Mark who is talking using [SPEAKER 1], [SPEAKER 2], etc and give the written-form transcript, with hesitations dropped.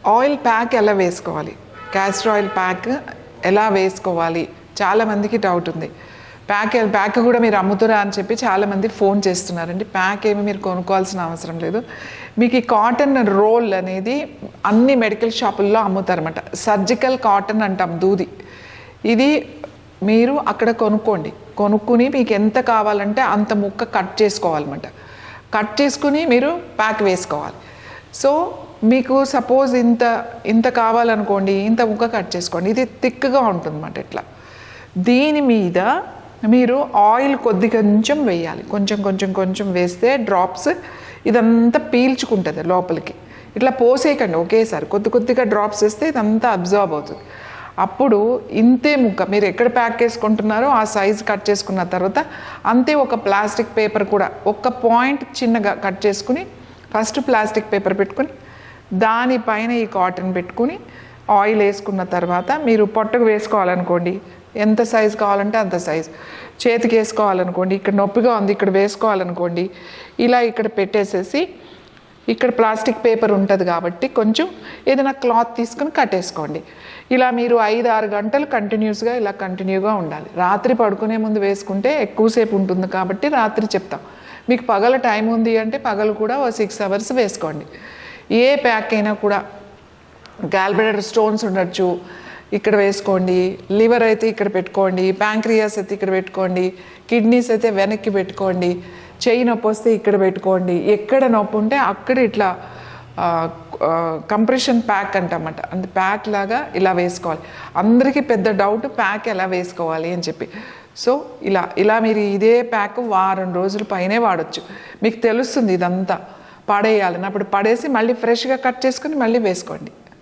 [SPEAKER 1] Oil pack ఎలా వేసుకోవాలి, castor oil pack ఎలా వేసుకోవాలి చాలామందికి డౌట్ ఉంది. ప్యాక్ కూడా మీరు అమ్ముతారా అని చెప్పి చాలామంది ఫోన్ చేస్తున్నారండి. ప్యాక్ ఏమి మీరు కొనుక్కోవాల్సిన అవసరం లేదు. మీకు ఈ కాటన్ రోల్ అనేది అన్ని మెడికల్ షాపుల్లో అమ్ముతారన్నమాట. సర్జికల్ కాటన్ అంటాం, దూది. ఇది మీరు అక్కడ కొనుక్కుని మీకు ఎంత కావాలంటే అంత ముక్క కట్ చేసుకోవాలన్నమాట. కట్ చేసుకుని మీరు ప్యాక్ వేసుకోవాలి. సో మీకు సపోజ్ ఇంత కావాలనుకోండి, ఇంత ముక్క కట్ చేసుకోండి. ఇది థిక్గా ఉంటుందన్నమాట. ఇట్లా దీని మీద మీరు ఆయిల్ కొంచెం వేయాలి. కొంచెం వేస్తే డ్రాప్స్ ఇదంతా పీల్చుకుంటుంది లోపలికి. ఇట్లా పోసేయకండి ఒకేసారి, కొద్దిగా డ్రాప్స్ వేస్తే ఇదంతా అబ్జర్వ్ అవుతుంది. అప్పుడు ఇంతే ముక్క మీరు ఎక్కడ ప్యాక్ చేసుకుంటున్నారో ఆ సైజు కట్ చేసుకున్న తర్వాత అంతే ఒక ప్లాస్టిక్ పేపర్ కూడా ఒక పాయింట్ చిన్నగా కట్ చేసుకుని ఫస్ట్ ప్లాస్టిక్ పేపర్ పెట్టుకుని దానిపైన ఈ కాటన్ పెట్టుకుని ఆయిల్ వేసుకున్న తర్వాత మీరు పొట్టకు వేసుకోవాలనుకోండి, ఎంత సైజు కావాలంటే అంత సైజు. చేతికి వేసుకోవాలనుకోండి, ఇక్కడ నొప్పిగా ఉంది ఇక్కడ వేసుకోవాలనుకోండి, ఇలా ఇక్కడ పెట్టేసేసి ఇక్కడ ప్లాస్టిక్ పేపర్ ఉంటుంది కాబట్టి కొంచెం ఏదైనా క్లాత్ తీసుకుని కట్టేసుకోండి. ఇలా మీరు 5-6 గంటలు కంటిన్యూస్గా ఇలా కంటిన్యూగా ఉండాలి. రాత్రి పడుకునే ముందు వేసుకుంటే ఎక్కువసేపు ఉంటుంది కాబట్టి రాత్రి చెప్తాం. మీకు పగల టైం ఉంది అంటే పగలు కూడా 6 అవర్స్ వేసుకోండి. ఏ ప్యాక్ అయినా కూడా గాల్బ్లాడర్ స్టోన్స్ ఉండొచ్చు, ఇక్కడ వేసుకోండి. లివర్ అయితే ఇక్కడ పెట్టుకోండి, ప్యాంక్రియాస్ అయితే ఇక్కడ పెట్టుకోండి, కిడ్నీస్ అయితే వెనక్కి పెట్టుకోండి, చెయ్యి నొప్పి వస్తే ఇక్కడ పెట్టుకోండి. ఎక్కడ నొప్పి ఉంటే అక్కడ ఇట్లా కంప్రెషన్ ప్యాక్ అంటమాట. అంటే ప్యాక్ లాగా ఇలా వేసుకోవాలి. అందరికీ పెద్ద డౌట్ ప్యాక్ ఎలా వేసుకోవాలి అని చెప్పి. సో ఇలా మీరు ఇదే ప్యాక్ వారం రోజుల పైనే వాడచ్చు. మీకు తెలుస్తుంది ఇదంతా పడేయాలని. అప్పుడు పడేసి మళ్ళీ ఫ్రెష్గా కట్ చేసుకుని మళ్ళీ వేసుకోండి.